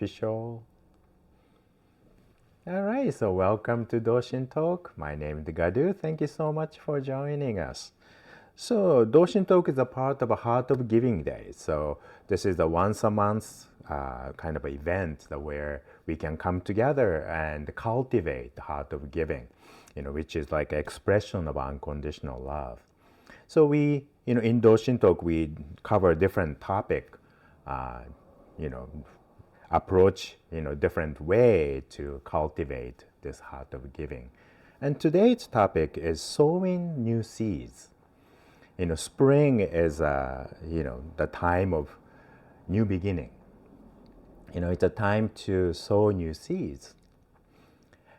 official. All right, so welcome to Doushin Talk. My name is Gadu. Thank you so much for joining us. So Doushin Talk is a part of a Heart of Giving Day. So this is a once a month kind of event where we can come together and cultivate the heart of giving, which is like an expression of unconditional love. So in Doushin Talk, we cover different topic, uh, you know, approach, different way to cultivate this heart of giving. And today's topic is sowing new seeds. Spring is, the time of new beginning. It's a time to sow new seeds.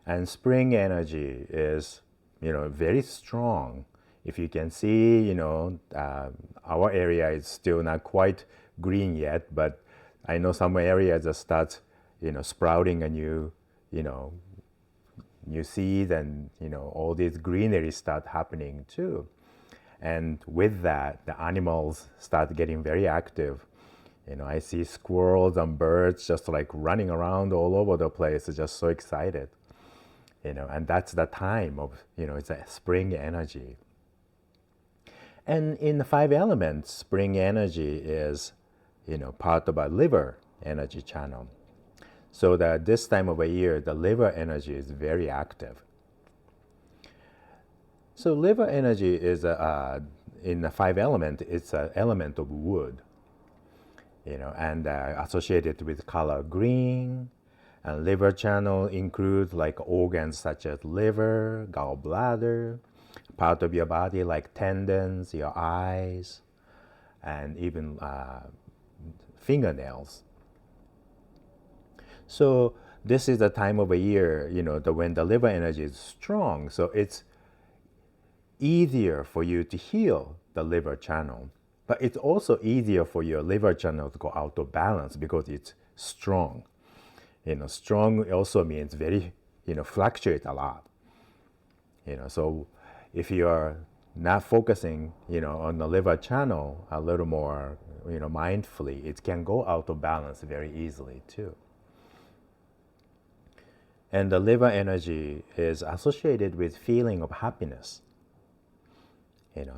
And spring energy is, very strong. If you can see, our area is still not quite green yet, but I know some areas just start, sprouting a new seed, and all these greenery start happening too. And with that, the animals start getting very active. I see squirrels and birds just like running around all over the place, just so excited. And that's the time of, it's a spring energy. And in the five elements, spring energy is, part of a liver energy channel. So that this time of a year, the liver energy is very active. So liver energy is in the five element, it's an element of wood, and associated with color green. And liver channel includes like organs such as liver, gallbladder, part of your body like tendons, your eyes, and even fingernails. So this is the time of a year, when the liver energy is strong. So it's easier for you to heal the liver channel. But it's also easier for your liver channel to go out of balance because it's strong. Strong also means very, fluctuate a lot. So if you're not focusing, on the liver channel a little more, mindfully, it can go out of balance very easily too. And the liver energy is associated with feeling of happiness.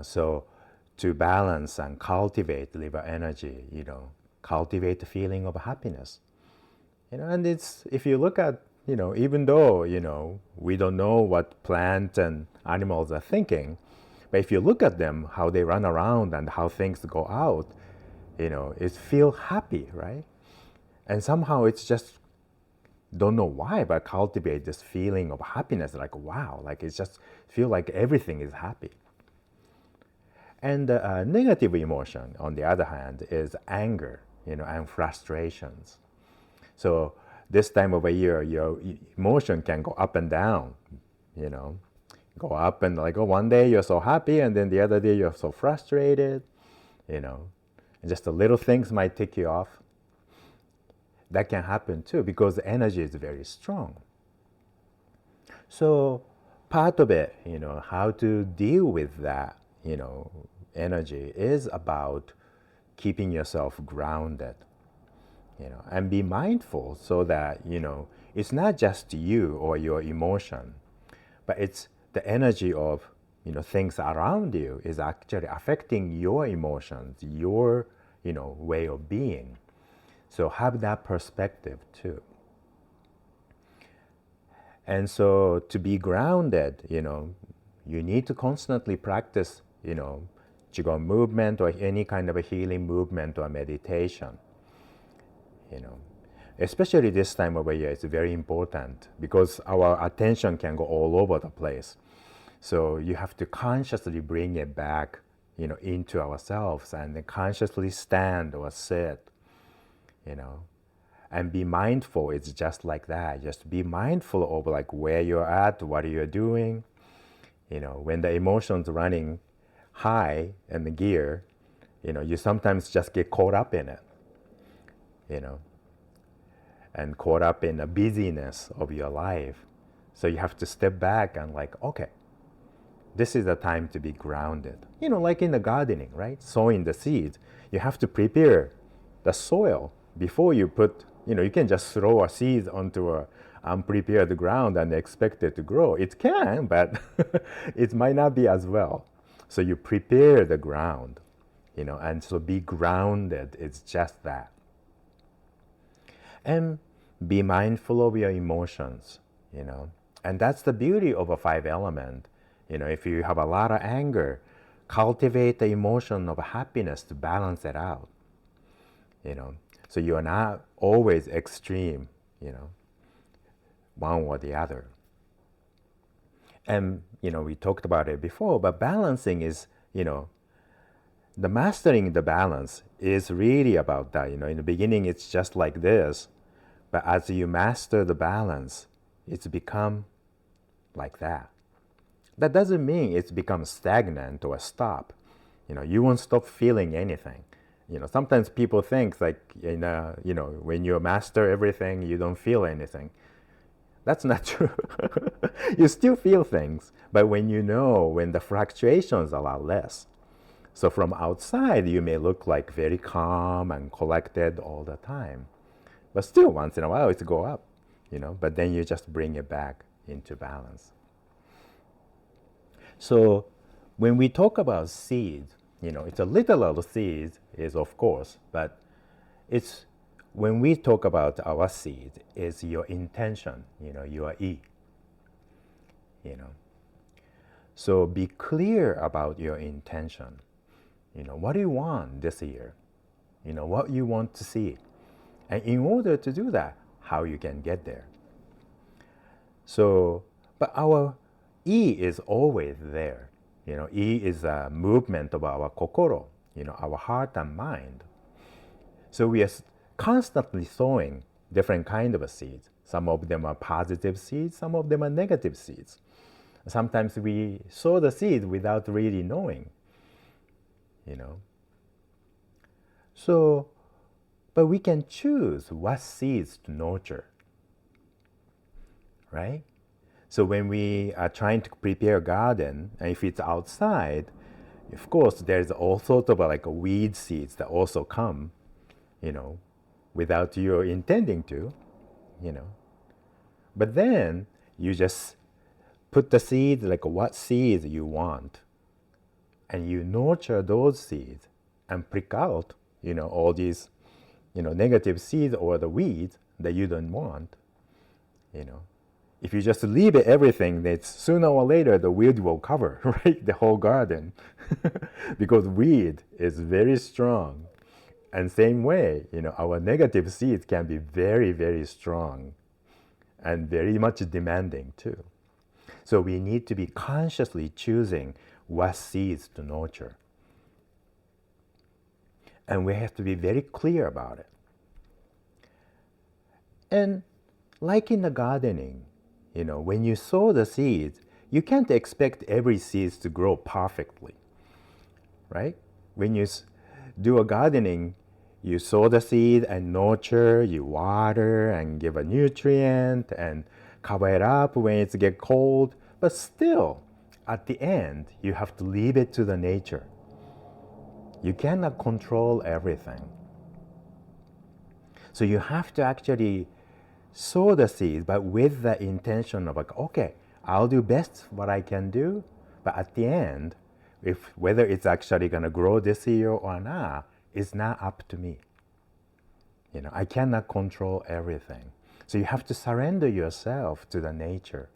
So to balance and cultivate liver energy, cultivate the feeling of happiness. And it's, if you look at, even though, we don't know what plants and animals are thinking, but if you look at them, how they run around and how things go out, it feel happy, right? And somehow it's just, don't know why, but cultivate this feeling of happiness, like, wow, like it's just feel like everything is happy. And negative emotion, on the other hand, is anger, and frustrations. So this time of a year, your emotion can go up and down, go up and like, oh, one day you're so happy, and then the other day you're so frustrated, and just the little things might tick you off. That can happen too, because the energy is very strong. So part of it, how to deal with that, energy is about keeping yourself grounded, and be mindful so that, it's not just you or your emotion, but it's the energy of, things around you is actually affecting your emotions, your, way of being. So have that perspective too. And so to be grounded, you need to constantly practice, Qigong movement or any kind of a healing movement or meditation. Especially this time of year, it's very important because our attention can go all over the place. So you have to consciously bring it back, into ourselves, and then consciously stand or sit, and be mindful. It's just like that. Just be mindful of like where you're at, what you're doing. When the emotions running high in the gear, you sometimes just get caught up in it, and caught up in the busyness of your life. So you have to step back and like, okay, this is the time to be grounded. Like in the gardening, right? Sowing the seeds, you have to prepare the soil before you put You can just throw a seed onto a unprepared ground and expect it to grow. It can, but it might not be as well. So you prepare the ground, and so be grounded. It's just that. And be mindful of your emotions, And that's the beauty of a five element. If you have a lot of anger, cultivate the emotion of happiness to balance it out. So you are not always extreme, one or the other. And, we talked about it before, but balancing is, the mastering the balance is really about that. In the beginning, it's just like this, but as you master the balance, it's become like that. That doesn't mean it's become stagnant or stop. You won't stop feeling anything. Sometimes people think like, when you master everything, you don't feel anything. That's not true. You still feel things, but when the fluctuations are a lot less. So from outside, you may look like very calm and collected all the time. But still, once in a while, it go up, but then you just bring it back into balance. So when we talk about seed, it's a literal seed is of course, but it's when we talk about our seed, is your intention, your E. So be clear about your intention. What do you want this year? What you want to see. And in order to do that, how you can get there. So, but our E is always there. E is a movement of our kokoro, our heart and mind. So we are constantly sowing different kind of seeds. Some of them are positive seeds, some of them are negative seeds. Sometimes we sow the seed without really knowing, So, but we can choose what seeds to nurture, right? So when we are trying to prepare a garden, and if it's outside, of course, there's all sorts of like weed seeds that also come, without you intending to, But then you just put the seeds, like what seeds you want, and you nurture those seeds and prick out, all these, negative seeds or the weeds that you don't want, If you just leave everything, that sooner or later the weed will cover, right, the whole garden, because weed is very strong. And same way, our negative seeds can be very, very strong and very much demanding too. So we need to be consciously choosing what seeds to nurture. And we have to be very clear about it. And like in the gardening, when you sow the seeds, you can't expect every seed to grow perfectly, right? When you do a gardening, you sow the seed and nurture, you water and give a nutrient and cover it up when it gets cold. But still, at the end, you have to leave it to the nature. You cannot control everything. So you have to actually sow the seed, but with the intention of like, okay, I'll do best what I can do, but at the end, whether it's actually going to grow this year or not, it's not up to me. I cannot control everything. So you have to surrender yourself to the nature.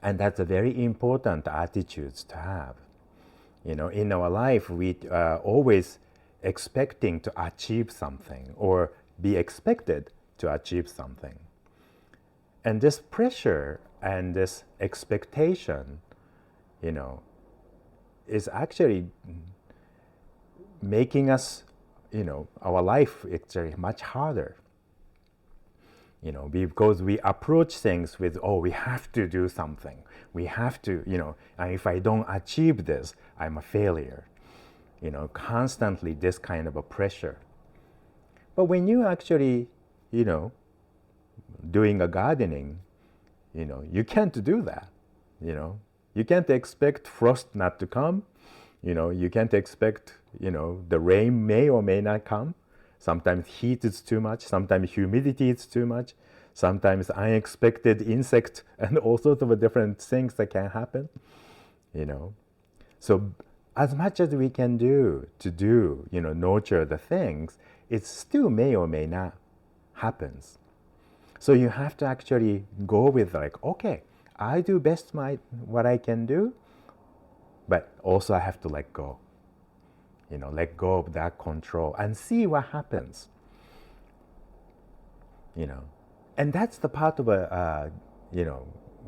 And that's a very important attitude to have. In our life, we are always expecting to achieve something or be expected to achieve something. And this pressure and this expectation, is actually making us, our life actually much harder. Because we approach things with, we have to do something. We have to, and if I don't achieve this, I'm a failure. Constantly this kind of a pressure. But when you actually, doing a gardening, you can't do that. You can't expect frost not to come. You can't expect, the rain may or may not come. Sometimes heat is too much, sometimes humidity is too much, sometimes unexpected insect and all sorts of different things that can happen, you know. So as much as we can do to do, nurture the things, it still may or may not happens. So you have to actually go with like, okay, I do best what I can do, but also I have to let go. Let go of that control and see what happens. And that's the part of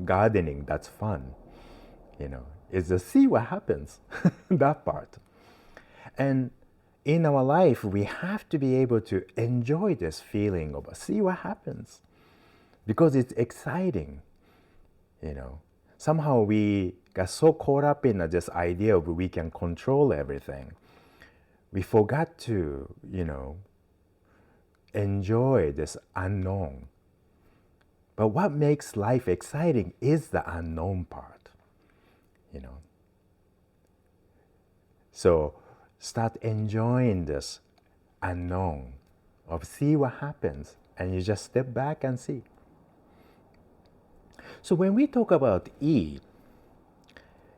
gardening that's fun. Is to see what happens. That part. And in our life, we have to be able to enjoy this feeling of see what happens, because it's exciting. Somehow we got so caught up in this idea of we can control everything. We forgot to, enjoy this unknown. But what makes life exciting is the unknown part. So start enjoying this unknown of see what happens, and you just step back and see. So when we talk about E,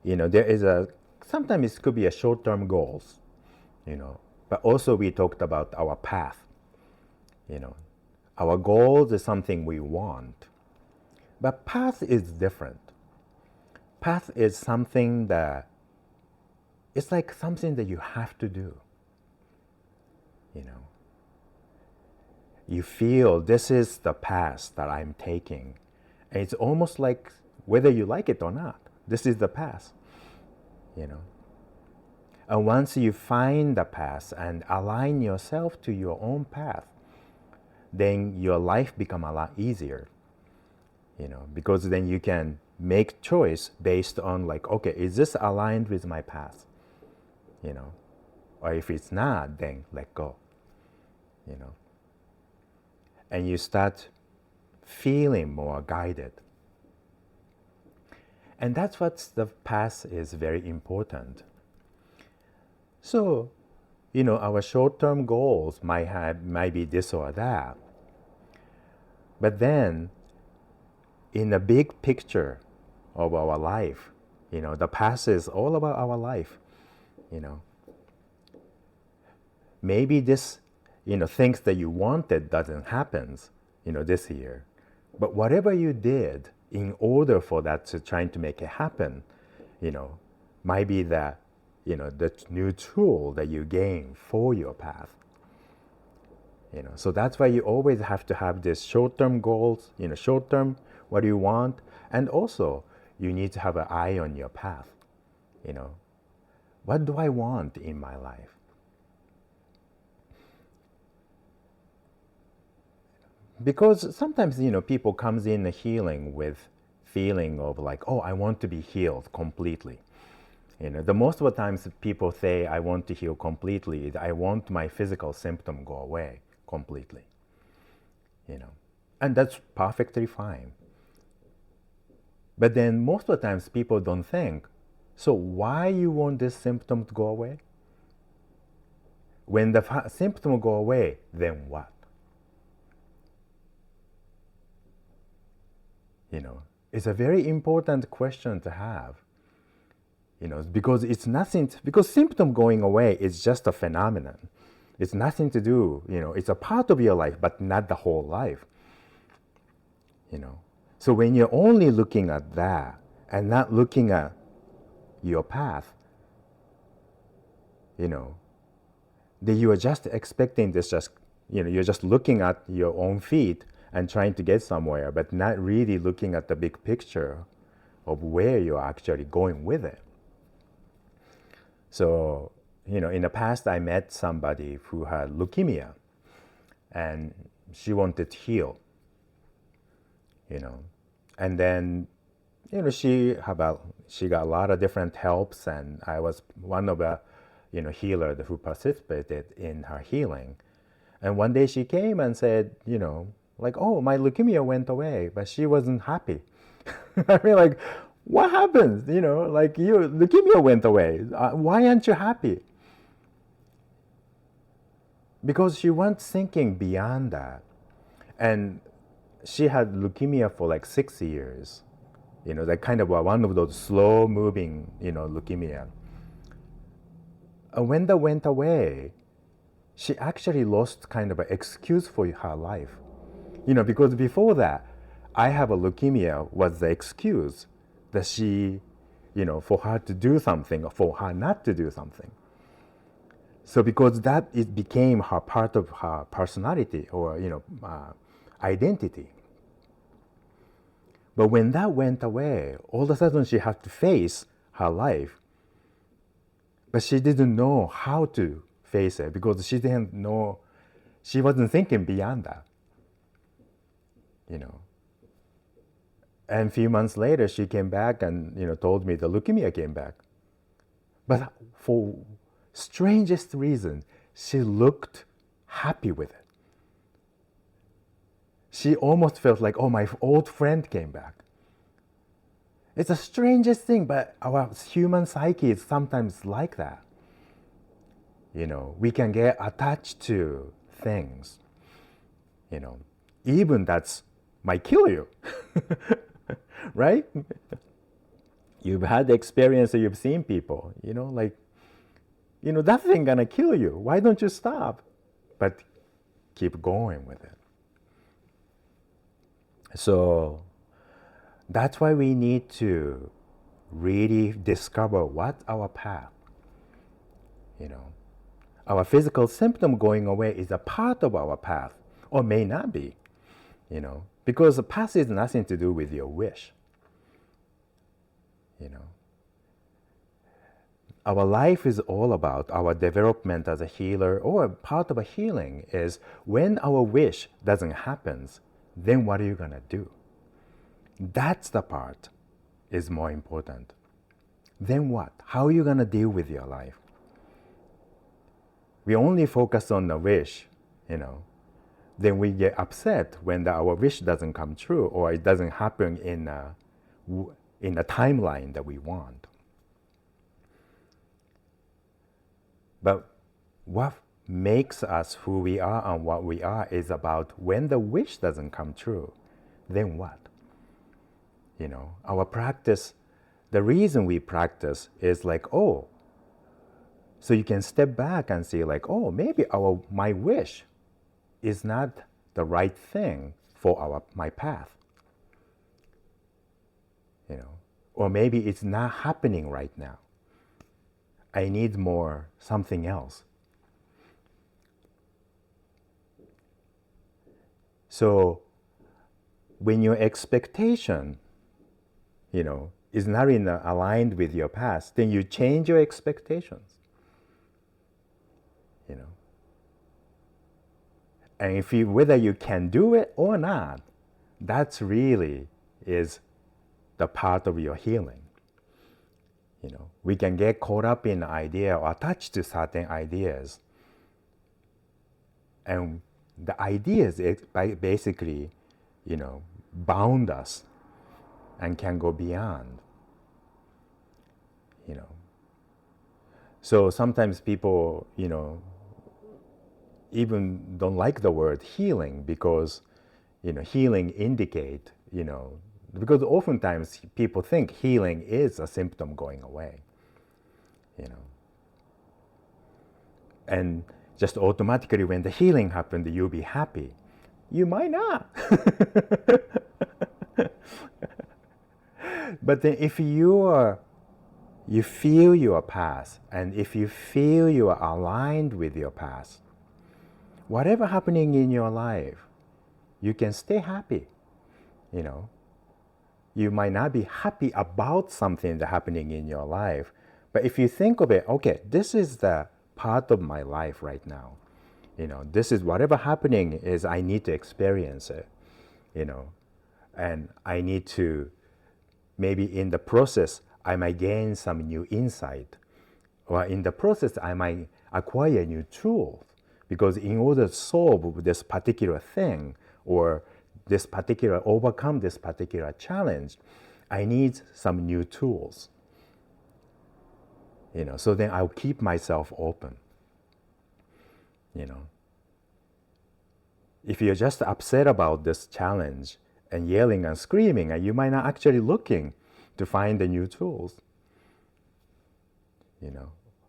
there is sometimes it could be a short-term goals, but also we talked about our path. Our goals is something we want, but path is different. Path is something that it's like something that you have to do. You feel this is the path that I'm taking. And it's almost like whether you like it or not, this is the path. And once you find the path and align yourself to your own path, then your life become a lot easier. Because then you can make choice based on like, okay, is this aligned with my path? Or if it's not, then let go. And you start feeling more guided. And that's what the path is very important. So, our short-term goals might be this or that. But then, in the big picture of our life, the path is all about our life. Maybe this, things that you wanted doesn't happen, this year. But whatever you did in order for that to trying to make it happen, might be that, the new tool that you gain for your path. So that's why you always have to have this short-term goals, short-term, what do you want? And also, you need to have an eye on your path. What do I want in my life? Because sometimes, people comes in healing with feeling of like, oh, I want to be healed completely. The most of the times people say, I want to heal completely, I want my physical symptom go away completely. And that's perfectly fine. But then most of the times people don't think, so why you want this symptom to go away? When the symptom go away, then what? It's a very important question to have. Because it's nothing, because symptom going away is just a phenomenon. It's nothing to do, it's a part of your life, but not the whole life. So when you're only looking at that and not looking at your path, then you are just expecting this you're just looking at your own feet and trying to get somewhere, but not really looking at the big picture of where you're actually going with it. So, in the past, I met somebody who had leukemia, and she wanted to heal, And then, she got a lot of different helps, and I was one of the, healers who participated in her healing. And one day she came and said, like, oh, my leukemia went away, but she wasn't happy. I mean, like, what happened? Like your leukemia went away. Why aren't you happy? because she wasn't thinking beyond that. And she had leukemia for like 6 years. That kind of one of those slow moving, leukemia. And when that went away, she actually lost kind of an excuse for her life. Because before that, I have a leukemia was the excuse that she, for her to do something or for her not to do something. So because that it became her part of her personality or, identity. But when that went away, all of a sudden she had to face her life. But she didn't know how to face it because she didn't know, she wasn't thinking beyond that. And a few months later, she came back and told me the leukemia came back. But for strangest reason, she looked happy with it. She almost felt like, oh, my old friend came back. It's the strangest thing, but our human psyche is sometimes like that. We can get attached to things, even that's might kill you, right? You've had the experience, you've seen people, that thing gonna kill you. Why don't you stop? But keep going with it. So that's why we need to really discover what's our path. Our physical symptom going away is a part of our path, or may not be, because the path is nothing to do with your wish. Our life is all about our development as a healer, or part of a healing is when our wish doesn't happen, then what are you going to do? That's the part is more important. Then what? How are you going to deal with your life? We only focus on the wish, then we get upset when our wish doesn't come true or it doesn't happen in the timeline that we want. But what makes us who we are and what we are is about when the wish doesn't come true, then what? Our practice, the reason we practice is like, oh, so you can step back and see like, oh, maybe my wish is not the right thing for my path. Or maybe it's not happening right now. I need more something else. So when your expectation, is not aligned with your past, then you change your expectations. And whether you can do it or not, that's really is the part of your healing. We can get caught up in idea or attached to certain ideas. And the ideas basically, bound us and can go beyond. So sometimes people, even don't like the word healing because, healing indicate, because oftentimes people think healing is a symptom going away, and just automatically when the healing happened, you'll be happy. You might not. But then if you feel your past, and if you feel you are aligned with your past, whatever happening in your life, you can stay happy. You might not be happy about something that's happening in your life, but if you think of it, okay, this is the part of my life right now. This is whatever happening is, I need to experience it, and I need to, maybe in the process, I might gain some new insight, or in the process, I might acquire new tools, because in order to solve this particular thing, or overcome this particular challenge, I need some new tools. So then I'll keep myself open. If you're just upset about this challenge and yelling and screaming, and you might not actually looking to find the new tools,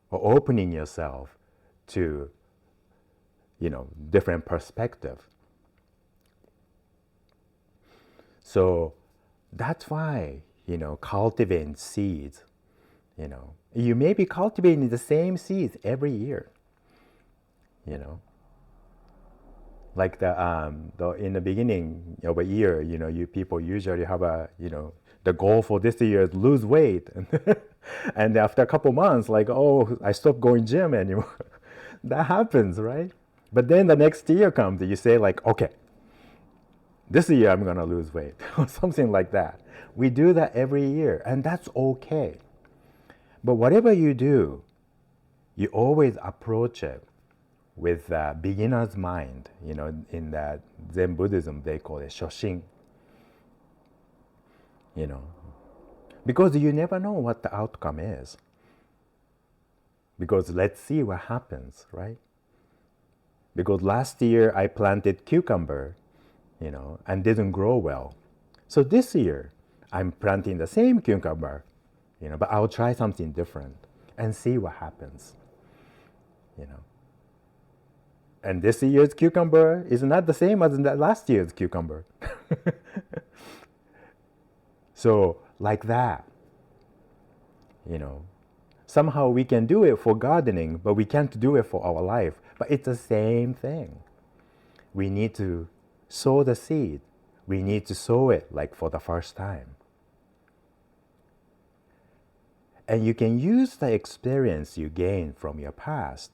or opening yourself to, different perspective. So that's why, cultivating seeds, you may be cultivating the same seeds every year, like the in the beginning of a year, you people usually have the goal for this year is lose weight, and after a couple months, like, oh, I stopped going gym anymore. That happens, right? But then the next year comes, you say like, okay, this year I'm gonna lose weight, or something like that. We do that every year, and that's okay. But whatever you do, you always approach it with a beginner's mind. In that Zen Buddhism, they call it shoshin. Because you never know what the outcome is. Because let's see what happens, right? Because last year I planted cucumber, and didn't grow well. So this year I'm planting the same cucumber, but I'll try something different and see what happens, And this year's cucumber is not the same as last year's cucumber. So like that, somehow we can do it for gardening, but we can't do it for our life. But it's the same thing. We need to sow the seed. We need to sow it like for the first time. And you can use the experience you gained from your past,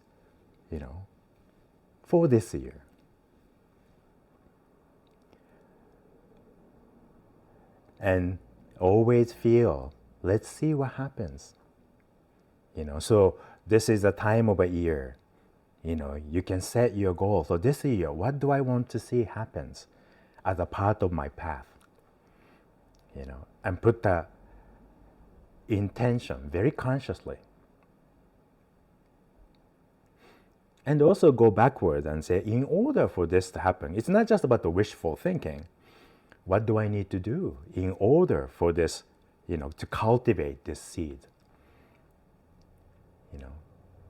for this year. And always feel, let's see what happens. So this is the time of a year. You can set your goal. So this year, what do I want to see happens as a part of my path? And put the intention very consciously. And also go backward and say, in order for this to happen, it's not just about the wishful thinking. What do I need to do in order for this, to cultivate this seed?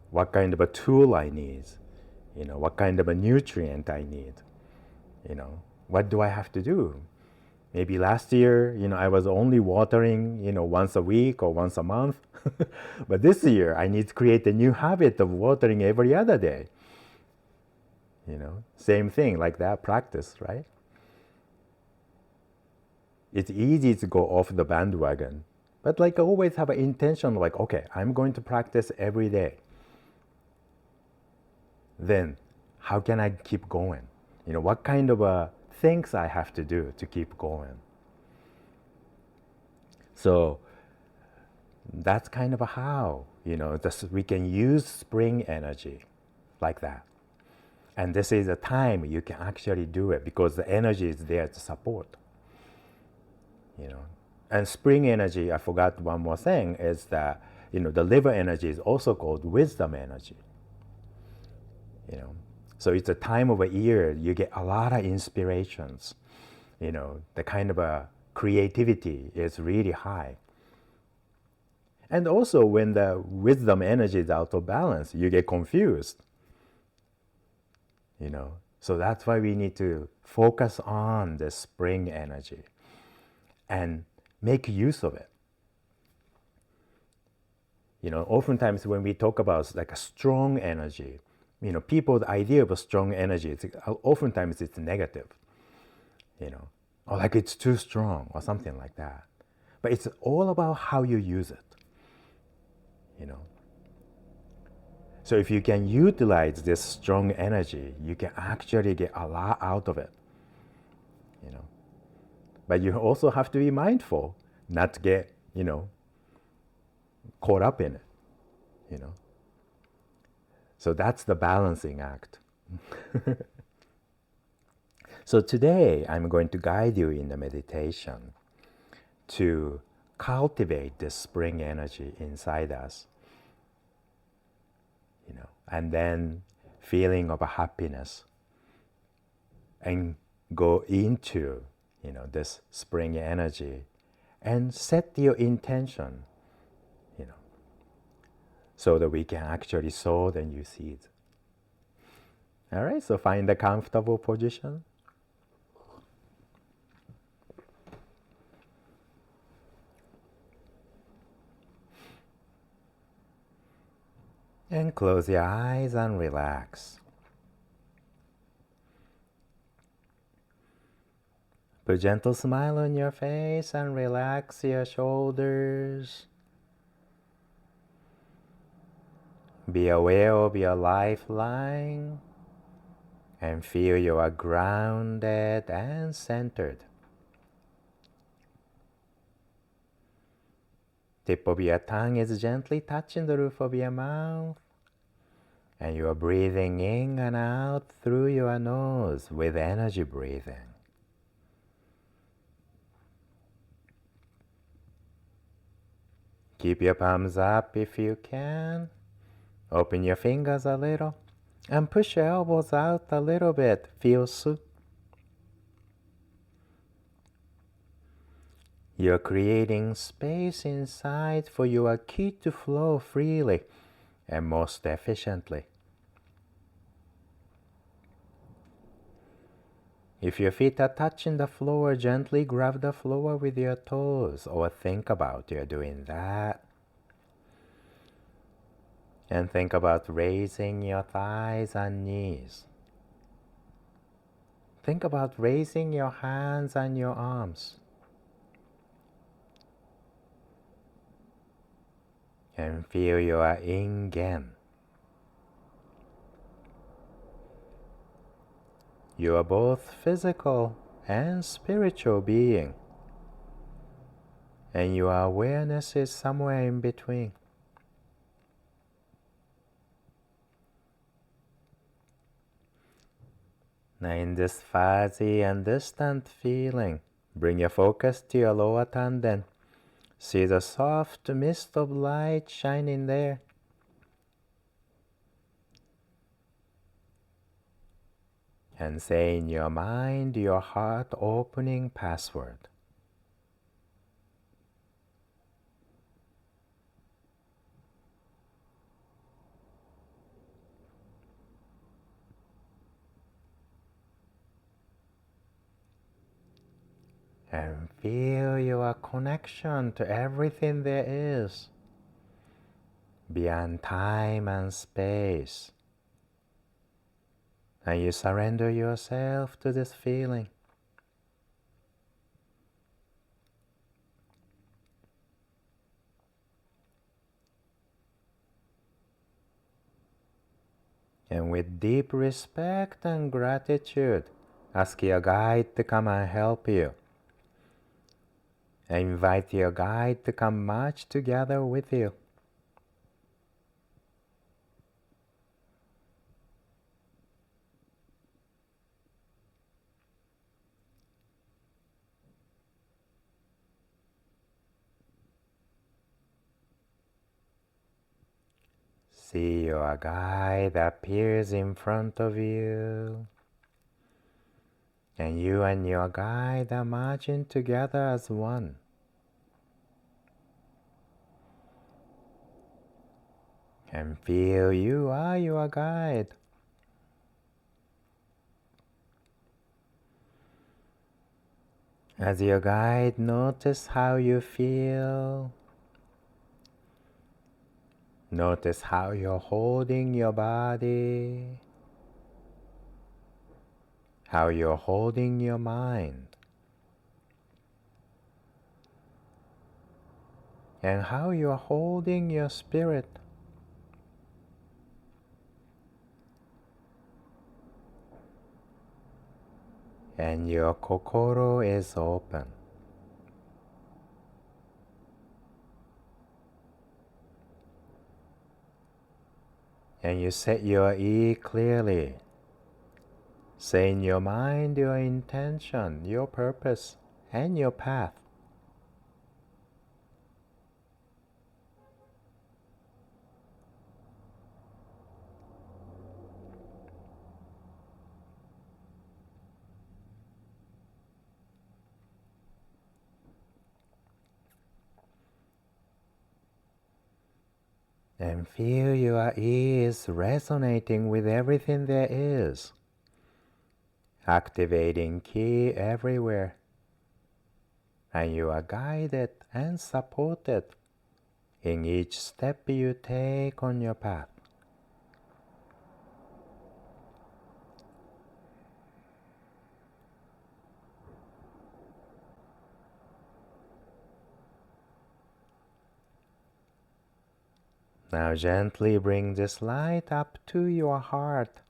What kind of a tool I need? What kind of a nutrient I need? What do I have to do? Maybe last year, I was only watering, once a week or once a month. But this year, I need to create a new habit of watering every other day. Same thing, like that practice, right? It's easy to go off the bandwagon. But like always have an intention like, okay, I'm going to practice every day. Then how can I keep going? What kind of things I have to do to keep going? So that's kind of how, we can use spring energy like that. And this is a time you can actually do it because the energy is there to support. And spring energy, I forgot one more thing, is that, the liver energy is also called wisdom energy. So it's a time of a year you get a lot of inspirations. The kind of a creativity is really high. And also when the wisdom energy is out of balance, you get confused. So that's why we need to focus on the spring energy and make use of it. Oftentimes when we talk about like a strong energy, people's idea of a strong energy, oftentimes it's negative, or like it's too strong or something like that. But it's all about how you use it, So if you can utilize this strong energy, you can actually get a lot out of it, But you also have to be mindful not to get, caught up in it, So that's the balancing act. So today I'm going to guide you in the meditation to cultivate this spring energy inside us, and then feeling of a happiness, and go into, this spring energy and set your intention, you know, so that we can actually sow the new seeds. All right, so find a comfortable position. And close your eyes and relax. Put a gentle smile on your face and relax your shoulders. Be aware of your lifeline and feel you are grounded and centered. Tip of your tongue is gently touching the roof of your mouth, and you are breathing in and out through your nose with energy breathing. Keep your palms up if you can. Open your fingers a little and push your elbows out a little bit. Feel su. You're creating space inside for your ki to flow freely and most efficiently. If your feet are touching the floor, gently grab the floor with your toes or think about you're doing that. And think about raising your thighs and knees. Think about raising your hands and your arms. And feel your ingen. You are both physical and spiritual being, and your awareness is somewhere in between. Now in this fuzzy and distant feeling, bring your focus to your lower tanden. See the soft mist of light shining there. And say in your mind your heart opening password. And feel your connection to everything there is, beyond time and space. And you surrender yourself to this feeling. And with deep respect and gratitude, ask your guide to come and help you. And invite your guide to come march together with you. See your guide appears in front of you. And you and your guide are marching together as one. And feel you are your guide. As your guide, notice how you feel. Notice how you're holding your body, how you're holding your mind, and how you're holding your spirit. And your kokoro is open. And you set your E clearly. Say in your mind your intention, your purpose, and your path. And feel your ears resonating with everything there is, activating ki everywhere. And you are guided and supported in each step you take on your path. Now gently bring this light up to your heart.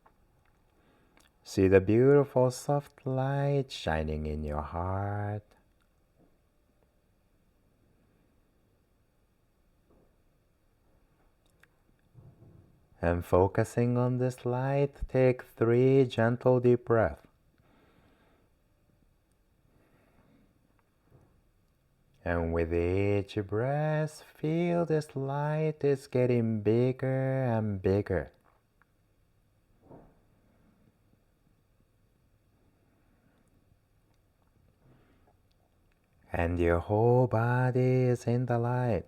See the beautiful soft light shining in your heart. And focusing on this light, take 3 gentle deep breaths. And with each breath, feel this light is getting bigger and bigger. And your whole body is in the light.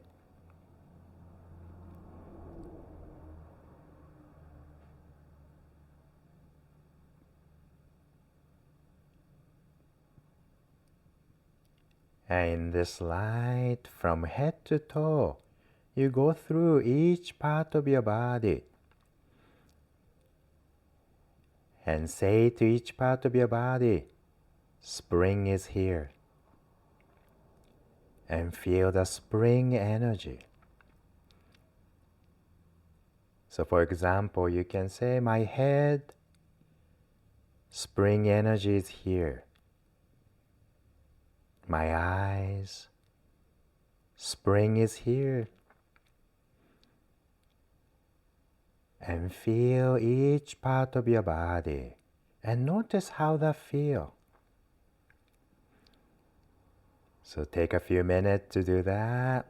And in this light, from head to toe, you go through each part of your body and say to each part of your body, spring is here. And feel the spring energy. So for example, you can say, my head, spring energy is here. My eyes, spring is here. And feel each part of your body and notice how that feels. So take a few minutes to do that.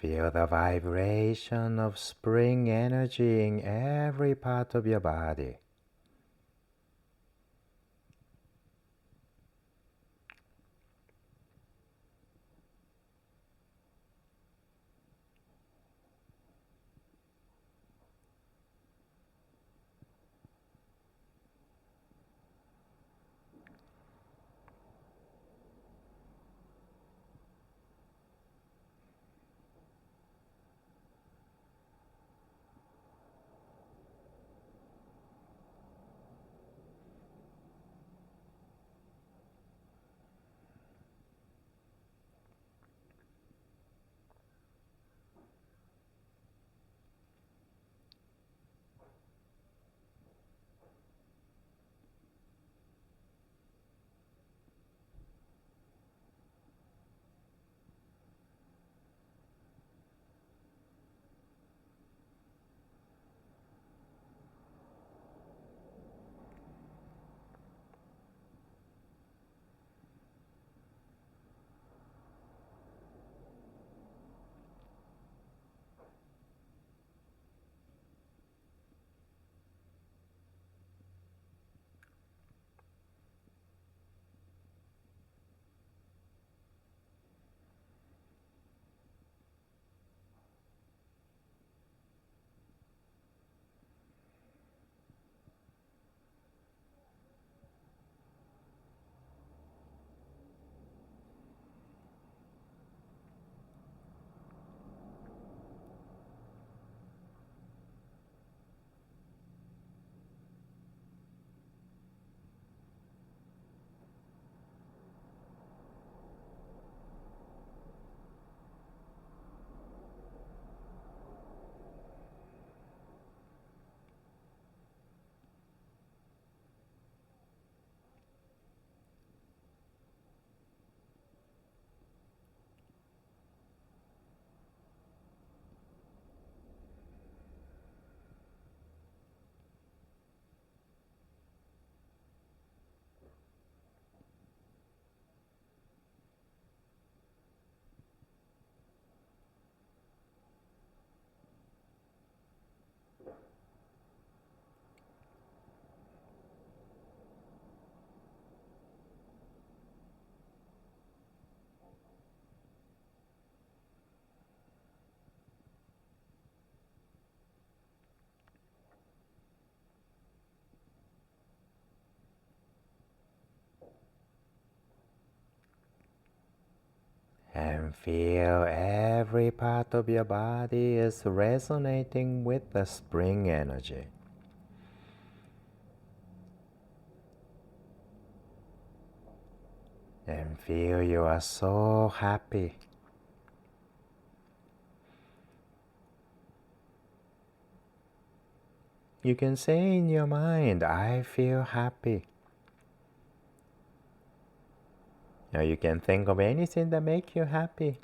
Feel the vibration of spring energy in every part of your body. And feel every part of your body is resonating with the spring energy. And feel you are so happy. You can say in your mind, I feel happy. Now you can think of anything that makes you happy.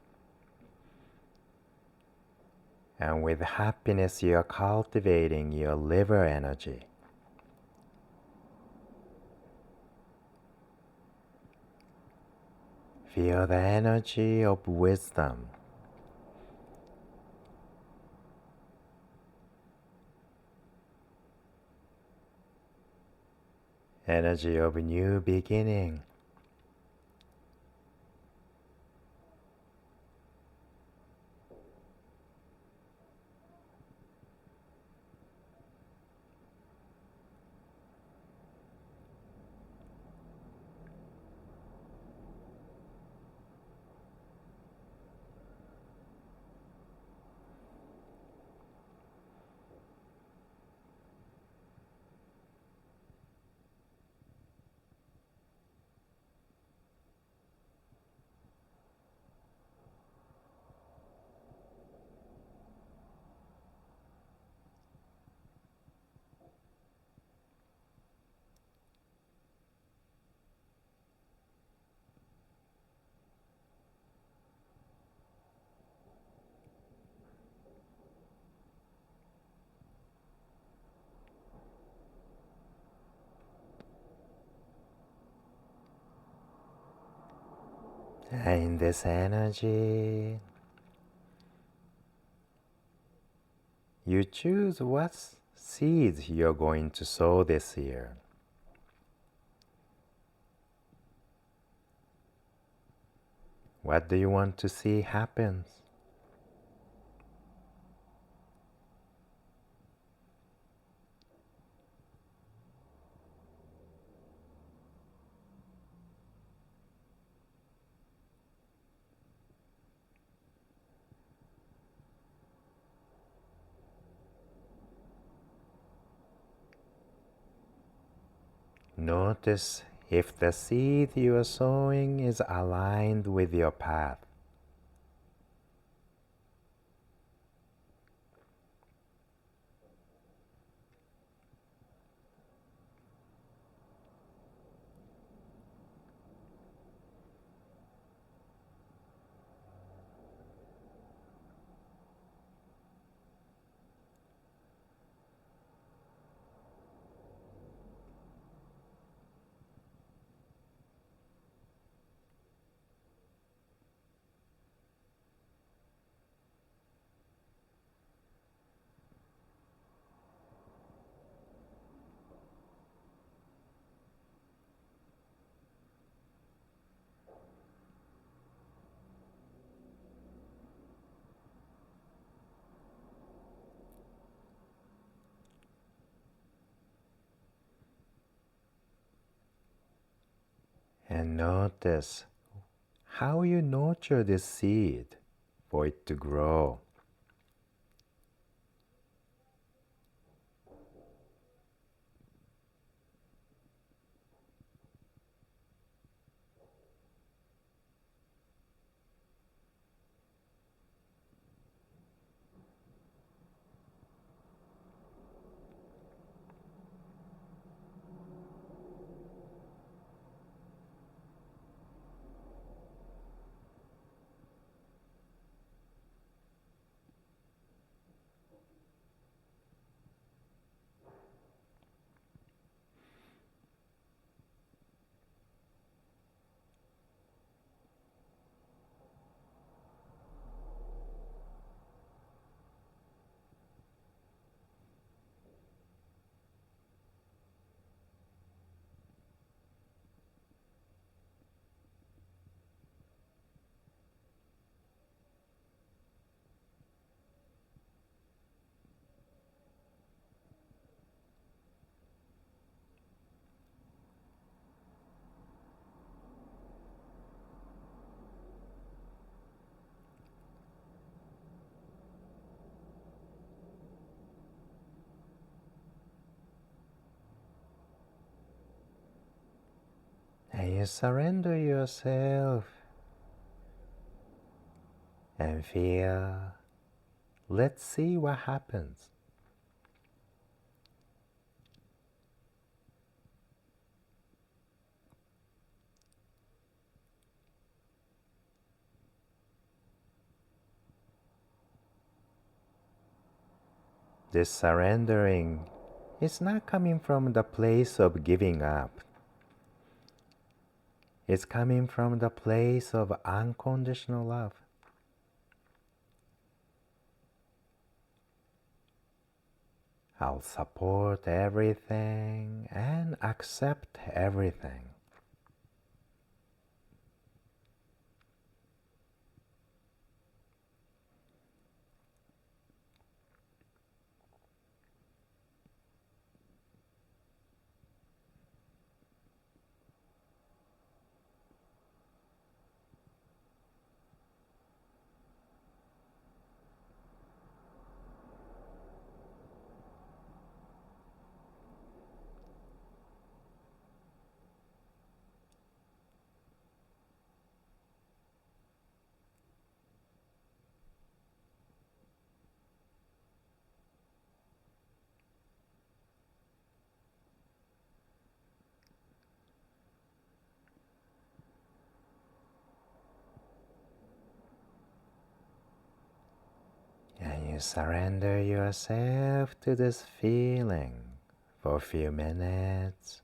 And with happiness, you are cultivating your liver energy. Feel the energy of wisdom. Energy of a new beginning. And in this energy, you choose what seeds you're going to sow this year. What do you want to see happen? Notice if the seed you are sowing is aligned with your path. And notice how you nurture this seed for it to grow. And you surrender yourself and feel. Let's see what happens. This surrendering is not coming from the place of giving up. It's coming from the place of unconditional love. I'll support everything and accept everything. And you surrender yourself to this feeling for a few minutes.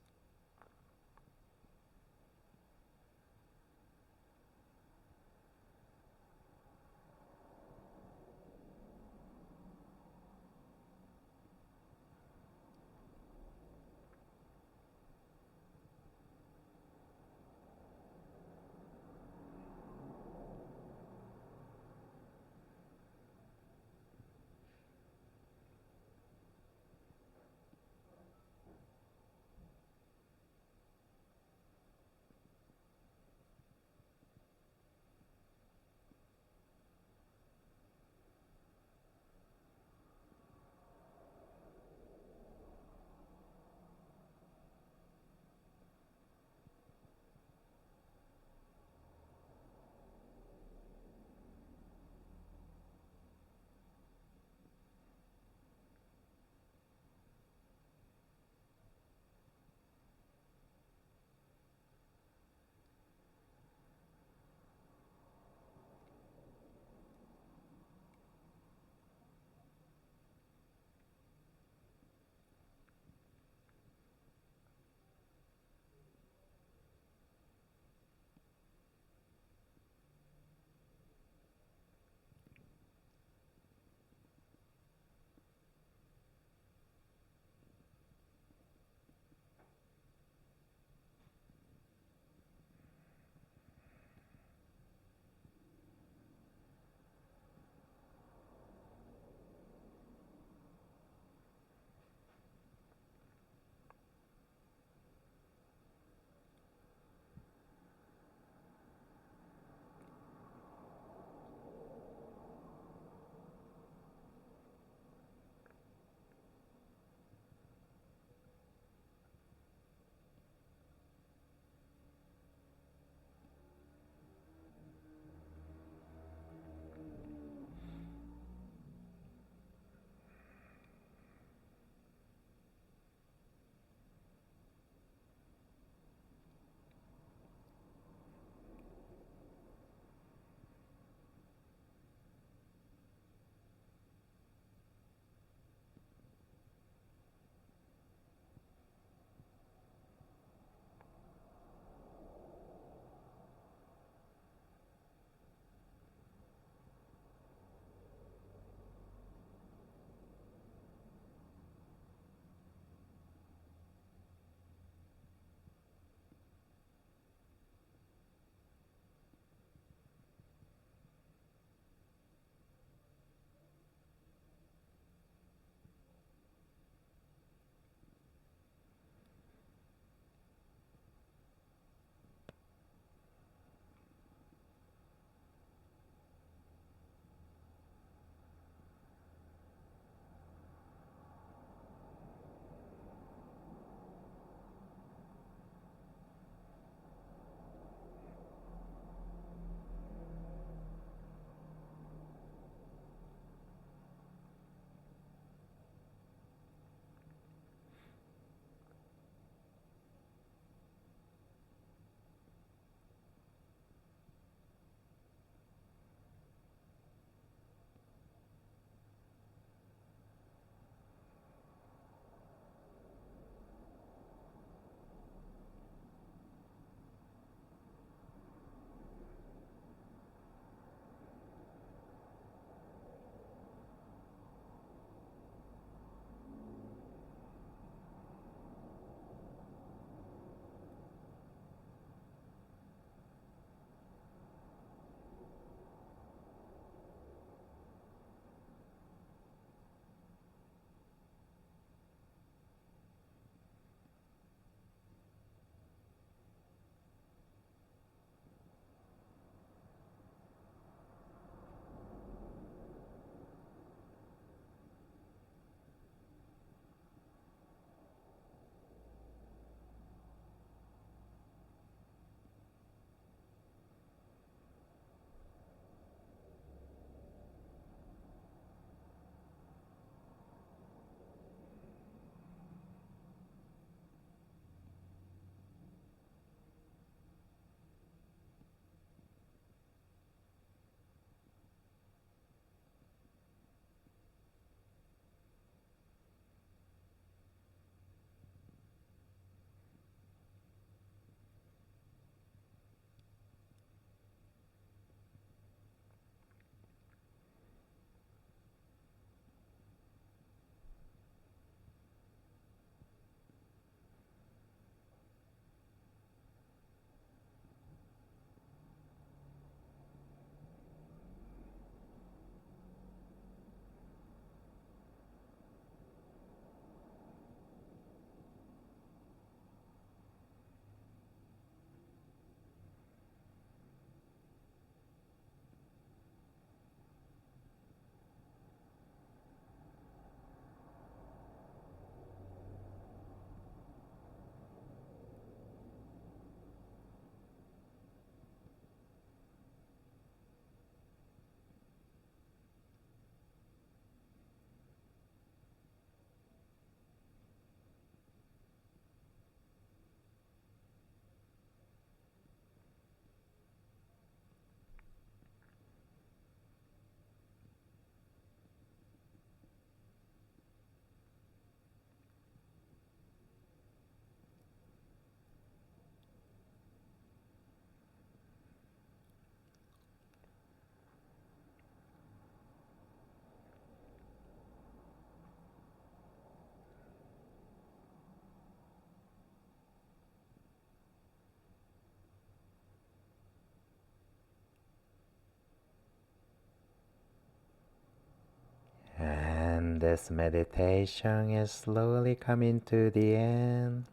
And this meditation is slowly coming to the end.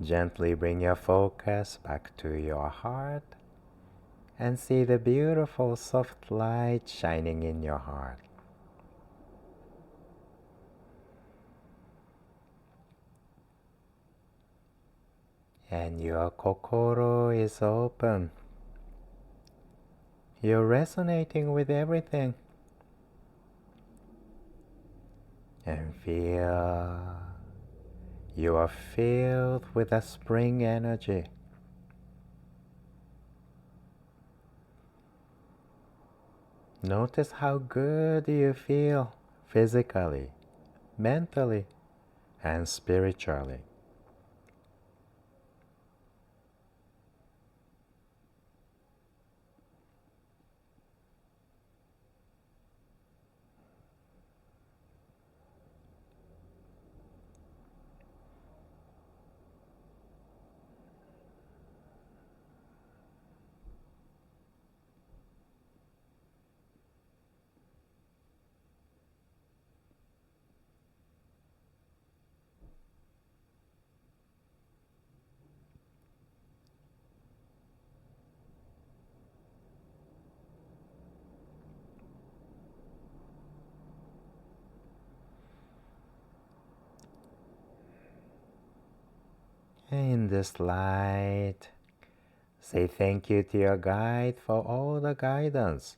Gently bring your focus back to your heart and see the beautiful soft light shining in your heart. And your kokoro is open. You're resonating with everything. And feel you are filled with a spring energy. Notice how good you feel physically, mentally, and spiritually. In this light, say thank you to your guide for all the guidance,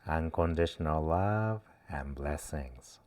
unconditional love, and blessings.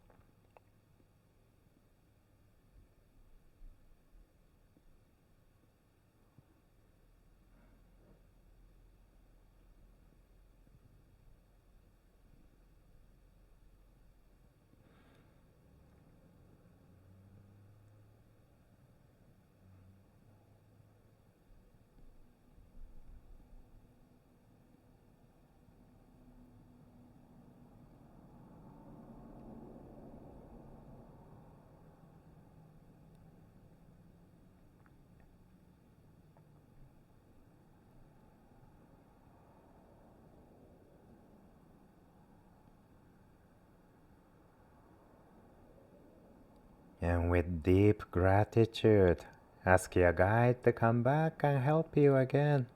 And with deep gratitude, ask your guide to come back and help you again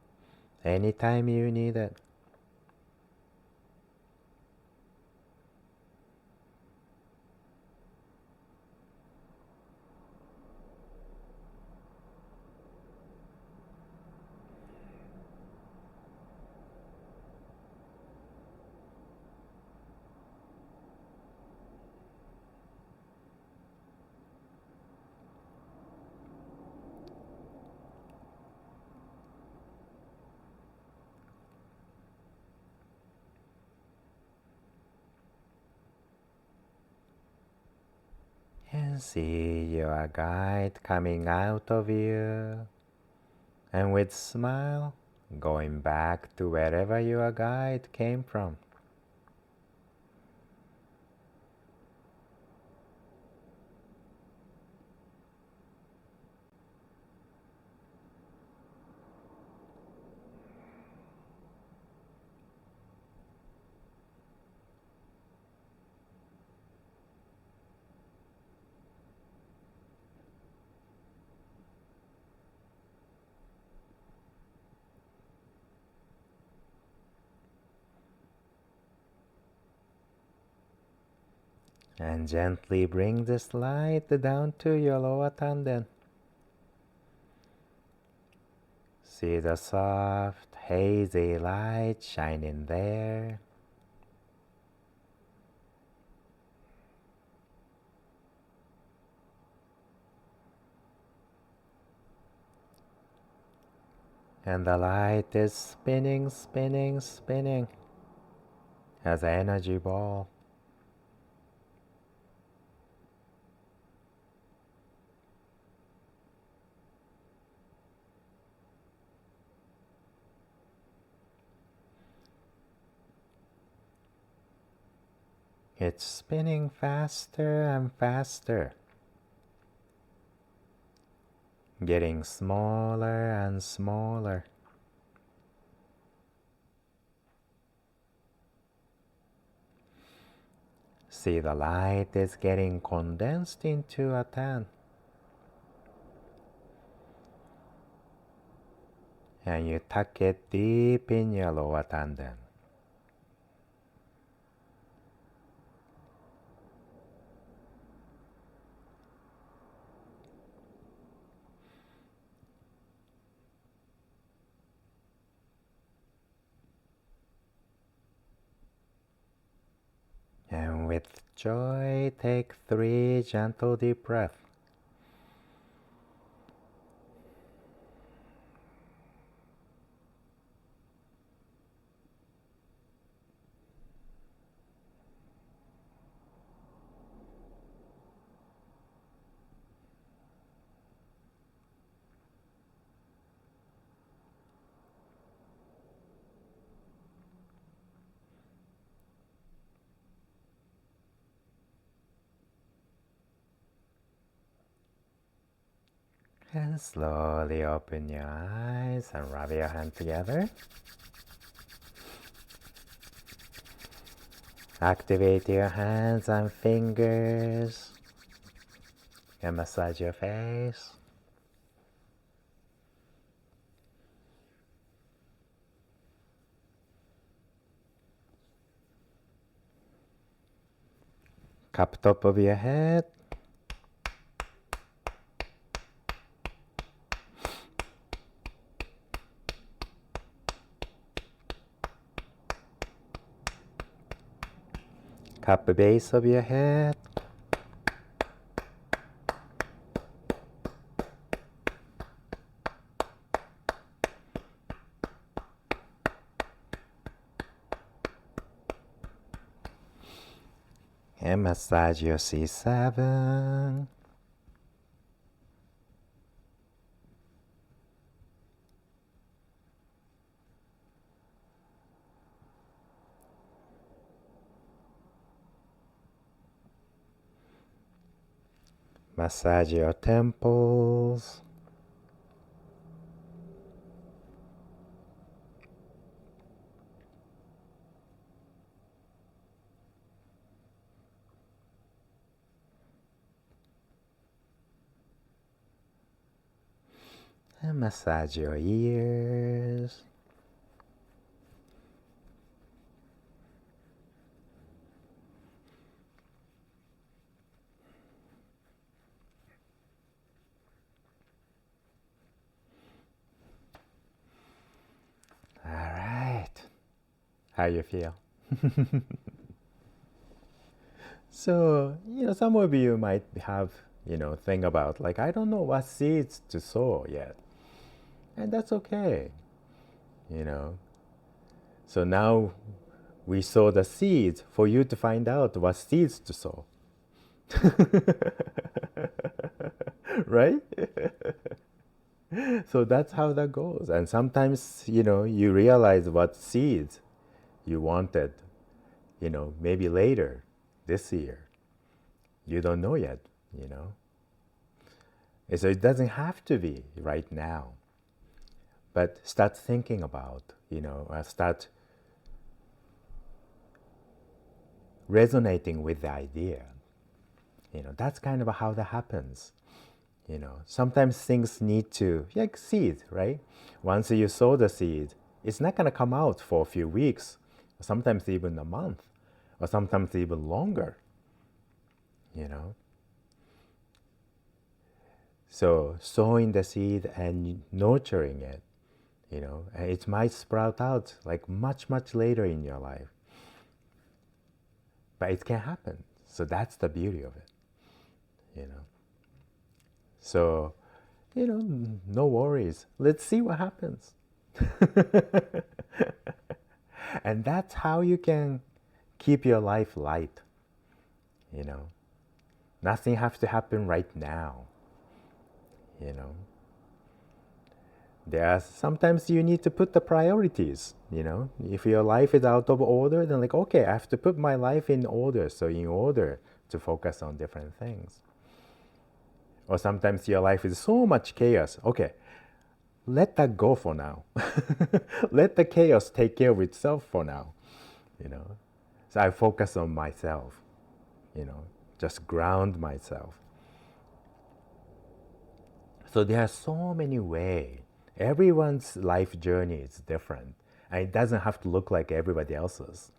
anytime you need it. And see your guide coming out of you, and with smile, going back to wherever your guide came from. And gently bring this light down to your lower tanden. See the soft, hazy light shining there. And the light is spinning, spinning, spinning as an energy ball. It's spinning faster and faster, getting smaller and smaller. see the light is getting condensed into a 10. And you tuck it deep in your lower tanden. And with joy, take 3 gentle deep breaths. And slowly open your eyes and rub your hands together. Activate your hands and fingers and massage your face. Cup top of your head. Cup base of your head. And massage your C7. Massage your temples. And massage your ears. All right. How you feel? So, some of you might have, think about like, I don't know what seeds to sow yet. And that's okay, you know. So now we sow the seeds for you to find out what seeds to sow. Right? So that's how that goes. And sometimes, you realize what seeds you wanted, maybe later this year. You don't know yet, And so it doesn't have to be right now. But start thinking about, start resonating with the idea. That's kind of how that happens. Sometimes things need to, like seed, right? Once you sow the seed, it's not going to come out for a few weeks, sometimes even a month, or sometimes even longer, So sowing the seed and nurturing it, and it might sprout out like much, much later in your life. But it can happen. So that's the beauty of it, So, no worries. Let's see what happens. And that's how you can keep your life light, Nothing has to happen right now, There are sometimes you need to put the priorities, If your life is out of order, then like, okay, I have to put my life in order. So in order to focus on different things. Or sometimes your life is so much chaos. Okay, let that go for now. Let the chaos take care of itself for now, So I focus on myself, just ground myself. So there are so many ways. Everyone's life journey is different, and it doesn't have to look like everybody else's.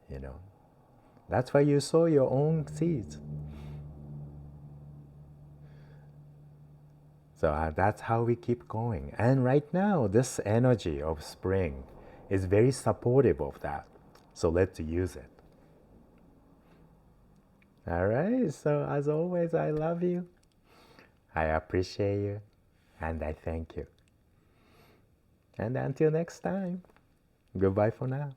You know, that's why you sow your own seeds. So that's how we keep going. And right now, this energy of spring is very supportive of that. So let's use it. All right. So as always, I love you. I appreciate you. And I thank you. And until next time, goodbye for now.